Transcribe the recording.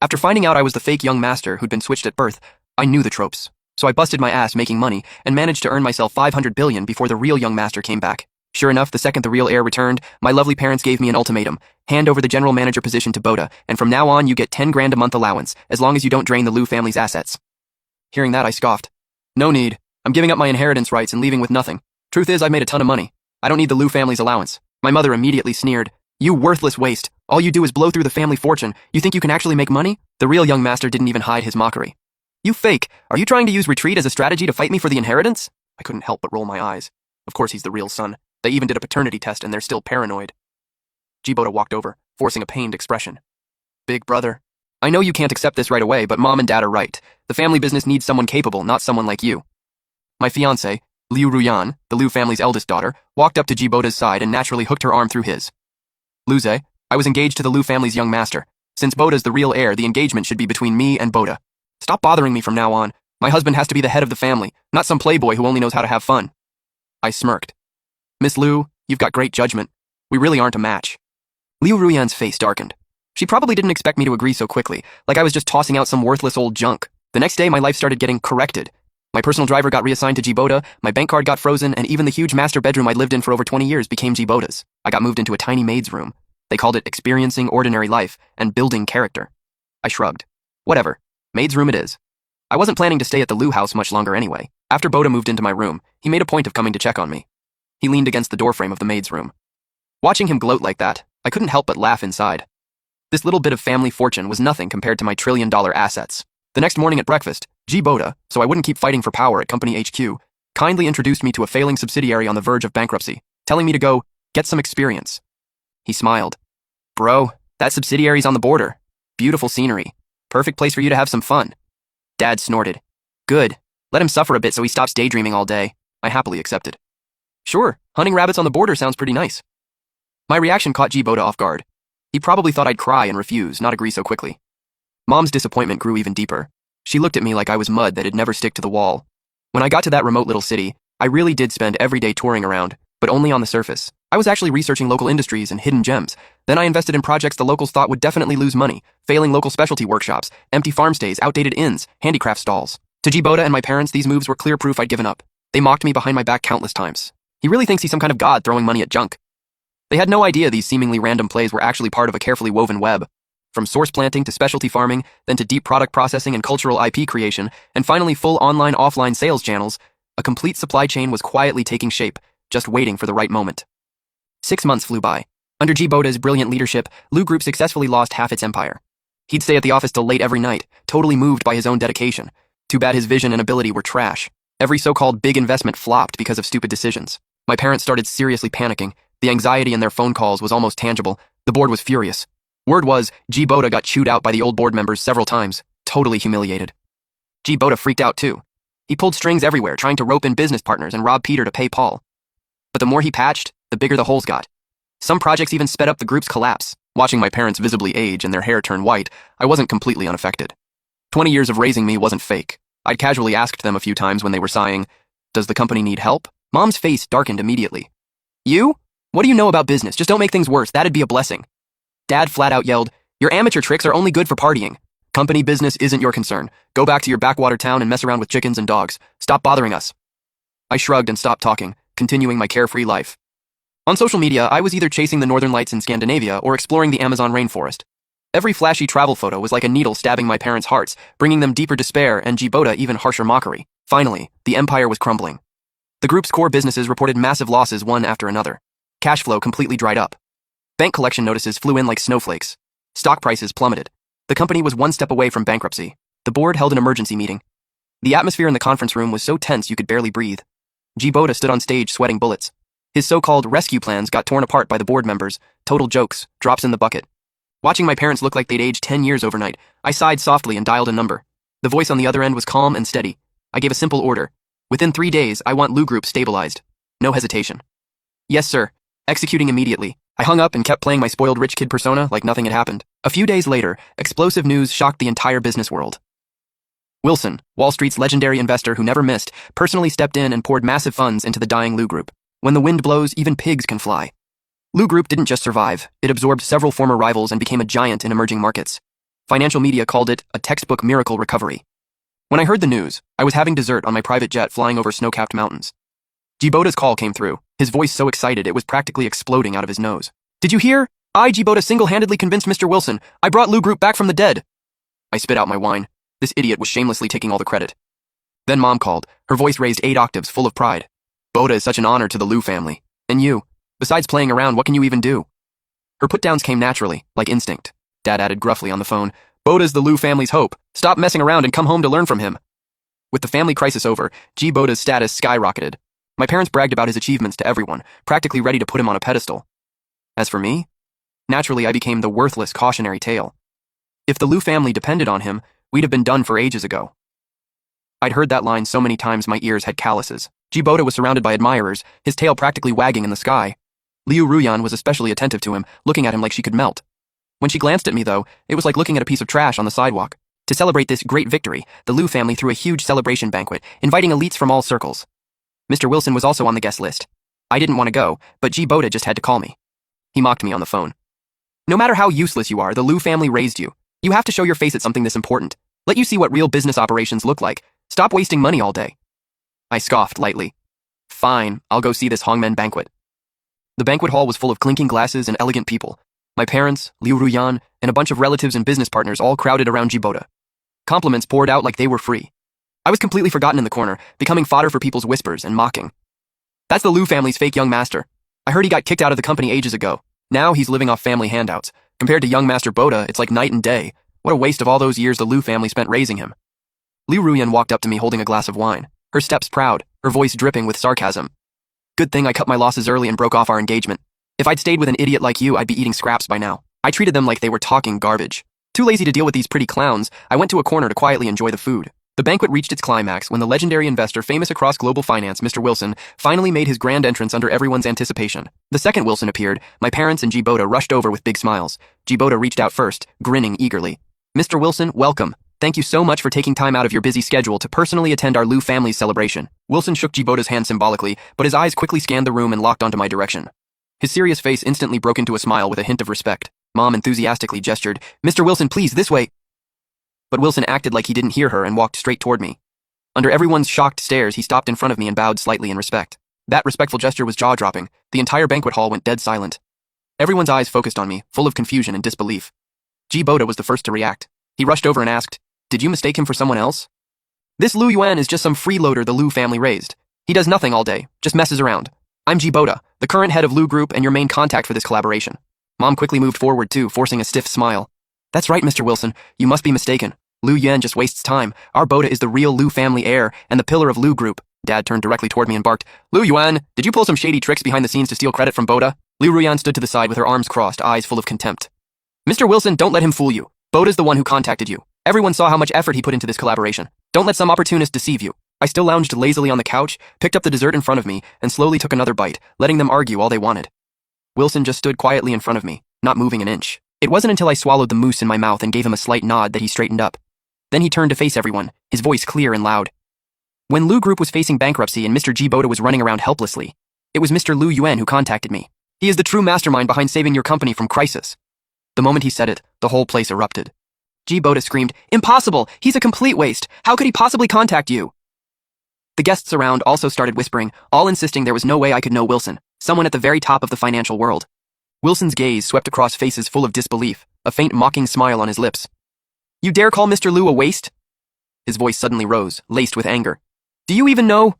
After finding out I was the fake young master who'd been switched at birth, I knew the tropes. So I busted my ass making money and managed to earn myself 500 billion before the real young master came back. Sure enough, the second the real heir returned, my lovely parents gave me an ultimatum. Hand over the general manager position to Boda, and from now on you get 10 grand a month allowance, as long as you don't drain the Liu family's assets. Hearing that, I scoffed. No need. I'm giving up my inheritance rights and leaving with nothing. Truth is, I've made a ton of money. I don't need the Liu family's allowance. My mother immediately sneered. You worthless waste. All you do is blow through the family fortune. You think you can actually make money? The real young master didn't even hide his mockery. You fake. Are you trying to use retreat as a strategy to fight me for the inheritance? I couldn't help but roll my eyes. Of course he's the real son. They even did a paternity test and they're still paranoid. Jiboda walked over, forcing a pained expression. Big brother. I know you can't accept this right away, but mom and dad are right. The family business needs someone capable, not someone like you. My fiancée, Liu Ruyan, the Liu family's eldest daughter, walked up to Jiboda's side and naturally hooked her arm through his. Luze, I was engaged to the Liu family's young master. Since Boda's the real heir, the engagement should be between me and Boda. Stop bothering me from now on. My husband has to be the head of the family, not some playboy who only knows how to have fun. I smirked. Miss Liu, you've got great judgment. We really aren't a match. Liu Ruyan's face darkened. She probably didn't expect me to agree so quickly, like I was just tossing out some worthless old junk. The next day, my life started getting corrected. My personal driver got reassigned to Jiboda, my bank card got frozen, and even the huge master bedroom I'd lived in for over 20 years became Jiboda's. I got moved into a tiny maid's room. They called it experiencing ordinary life and building character. I shrugged. Whatever. Maid's room it is. I wasn't planning to stay at the Liu house much longer anyway. After Boda moved into my room, he made a point of coming to check on me. He leaned against the doorframe of the maid's room. Watching him gloat like that, I couldn't help but laugh inside. This little bit of family fortune was nothing compared to my trillion-dollar assets. The next morning at breakfast, Jiboda, so I wouldn't keep fighting for power at company HQ, kindly introduced me to a failing subsidiary on the verge of bankruptcy, telling me to go get some experience. He smiled. Bro, that subsidiary's on the border. Beautiful scenery. Perfect place for you to have some fun. Dad snorted. Good. Let him suffer a bit so he stops daydreaming all day. I happily accepted. Sure, hunting rabbits on the border sounds pretty nice. My reaction caught Jiboda off guard. He probably thought I'd cry and refuse, not agree so quickly. Mom's disappointment grew even deeper. She looked at me like I was mud that'd never stick to the wall. When I got to that remote little city, I really did spend every day touring around, but only on the surface. I was actually researching local industries and hidden gems. Then I invested in projects the locals thought would definitely lose money, failing local specialty workshops, empty farm stays, outdated inns, handicraft stalls. To Jiboda and my parents, these moves were clear proof I'd given up. They mocked me behind my back countless times. He really thinks he's some kind of god throwing money at junk. They had no idea these seemingly random plays were actually part of a carefully woven web. From source planting to specialty farming, then to deep product processing and cultural IP creation, and finally full online-offline sales channels, a complete supply chain was quietly taking shape, just waiting for the right moment. 6 months flew by. Under Jiboda's brilliant leadership, Liu Group successfully lost half its empire. He'd stay at the office till late every night, totally moved by his own dedication. Too bad his vision and ability were trash. Every so-called big investment flopped because of stupid decisions. My parents started seriously panicking. The anxiety in their phone calls was almost tangible. The board was furious. Word was, Jiboda got chewed out by the old board members several times, totally humiliated. Jiboda freaked out too. He pulled strings everywhere, trying to rope in business partners and rob Peter to pay Paul. But the more he patched, the bigger the holes got. Some projects even sped up the group's collapse. Watching my parents visibly age and their hair turn white, I wasn't completely unaffected. 20 years of raising me wasn't fake. I'd casually asked them a few times when they were sighing, "Does the company need help?" Mom's face darkened immediately. "You? What do you know about business? Just don't make things worse. That'd be a blessing." Dad flat out yelled, "Your amateur tricks are only good for partying. Company business isn't your concern. Go back to your backwater town and mess around with chickens and dogs. Stop bothering us." I shrugged and stopped talking, continuing my carefree life. On social media, I was either chasing the northern lights in Scandinavia or exploring the Amazon rainforest. Every flashy travel photo was like a needle stabbing my parents' hearts, bringing them deeper despair and Jiboda even harsher mockery. Finally, the empire was crumbling. The group's core businesses reported massive losses one after another. Cash flow completely dried up. Bank collection notices flew in like snowflakes. Stock prices plummeted. The company was one step away from bankruptcy. The board held an emergency meeting. The atmosphere in the conference room was so tense you could barely breathe. Jiboda stood on stage sweating bullets. His so-called rescue plans got torn apart by the board members. Total jokes, drops in the bucket. Watching my parents look like they'd aged 10 years overnight, I sighed softly and dialed a number. The voice on the other end was calm and steady. I gave a simple order. Within 3 days, I want Liu Group stabilized. No hesitation. Yes, sir. Executing immediately. I hung up and kept playing my spoiled rich kid persona like nothing had happened. A few days later, explosive news shocked the entire business world. Wilson, Wall Street's legendary investor who never missed, personally stepped in and poured massive funds into the dying Liu Group. When the wind blows, even pigs can fly. Liu Group didn't just survive, it absorbed several former rivals and became a giant in emerging markets. Financial media called it a textbook miracle recovery. When I heard the news, I was having dessert on my private jet flying over snow-capped mountains. Djibota's call came through, his voice so excited it was practically exploding out of his nose. Did you hear? I, Djibota, single-handedly convinced Mr. Wilson. I brought Lu Group back from the dead. I spit out my wine. This idiot was shamelessly taking all the credit. Then Mom called, her voice raised 8 octaves, full of pride. Bota is such an honor to the Lu family. And you, besides playing around, what can you even do? Her put-downs came naturally, like instinct. Dad added gruffly on the phone, Bota's the Lu family's hope. Stop messing around and come home to learn from him. With the family crisis over, Djibota's status skyrocketed. My parents bragged about his achievements to everyone, practically ready to put him on a pedestal. As for me, naturally I became the worthless cautionary tale. If the Lu family depended on him, we'd have been done for ages ago. I'd heard that line so many times my ears had calluses. Djibota was surrounded by admirers, his tail practically wagging in the sky. Liu Ruyan was especially attentive to him, looking at him like she could melt. When she glanced at me, though, it was like looking at a piece of trash on the sidewalk. To celebrate this great victory, the Lu family threw a huge celebration banquet, inviting elites from all circles. Mr. Wilson was also on the guest list. I didn't want to go, but Djibota just had to call me. He mocked me on the phone. No matter how useless you are, the Lu family raised you. You have to show your face at something this important. Let you see what real business operations look like. Stop wasting money all day. I scoffed lightly. Fine, I'll go see this Hongmen banquet. The banquet hall was full of clinking glasses and elegant people. My parents, Liu Ruyan, and a bunch of relatives and business partners all crowded around Djibota. Compliments poured out like they were free. I was completely forgotten in the corner, becoming fodder for people's whispers and mocking. That's the Lu family's fake young master. I heard he got kicked out of the company ages ago. Now he's living off family handouts. Compared to young Master Bota, it's like night and day. What a waste of all those years the Lu family spent raising him. Liu Ruyan walked up to me holding a glass of wine, her steps proud, her voice dripping with sarcasm. Good thing I cut my losses early and broke off our engagement. If I'd stayed with an idiot like you, I'd be eating scraps by now. I treated them like they were talking garbage. Too lazy to deal with these pretty clowns, I went to a corner to quietly enjoy the food. The banquet reached its climax when the legendary investor famous across global finance, Mr. Wilson, finally made his grand entrance under everyone's anticipation. The second Wilson appeared, my parents and Djibota rushed over with big smiles. Djibota reached out first, grinning eagerly. Mr. Wilson, welcome. Thank you so much for taking time out of your busy schedule to personally attend our Lu family's celebration. Wilson shook Djibota's hand symbolically, but his eyes quickly scanned the room and locked onto my direction. His serious face instantly broke into a smile with a hint of respect. Mom enthusiastically gestured, Mr. Wilson, please, this way. But Wilson acted like he didn't hear her and walked straight toward me. Under everyone's shocked stares, he stopped in front of me and bowed slightly in respect. That respectful gesture was jaw-dropping. The entire banquet hall went dead silent. Everyone's eyes focused on me, full of confusion and disbelief. Djibota was the first to react. He rushed over and asked, Did you mistake him for someone else? This Lu Yuan is just some freeloader the Lu family raised. He does nothing all day, just messes around. I'm Djibota, the current head of Lu Group and your main contact for this collaboration. Mom quickly moved forward too, forcing a stiff smile. That's right, Mr. Wilson. You must be mistaken. Lu Yuan just wastes time. Our Bota is the real Lu family heir and the pillar of Lu Group. Dad turned directly toward me and barked, Lu Yuan, did you pull some shady tricks behind the scenes to steal credit from Bota? Liu Ruyan stood to the side with her arms crossed, eyes full of contempt. Mr. Wilson, don't let him fool you. Bota's the one who contacted you. Everyone saw how much effort he put into this collaboration. Don't let some opportunist deceive you. I still lounged lazily on the couch, picked up the dessert in front of me, and slowly took another bite, letting them argue all they wanted. Wilson just stood quietly in front of me, not moving an inch. It wasn't until I swallowed the mousse in my mouth and gave him a slight nod that he straightened up. Then he turned to face everyone, his voice clear and loud. When Lu Group was facing bankruptcy and Mr. Djibota was running around helplessly, it was Mr. Lu Yuan who contacted me. He is the true mastermind behind saving your company from crisis. The moment he said it, the whole place erupted. Djibota screamed, Impossible! He's a complete waste! How could he possibly contact you? The guests around also started whispering, all insisting there was no way I could know Wilson, someone at the very top of the financial world. Wilson's gaze swept across faces full of disbelief, a faint mocking smile on his lips. You dare call Mr. Lu a waste? His voice suddenly rose, laced with anger. Do you even know?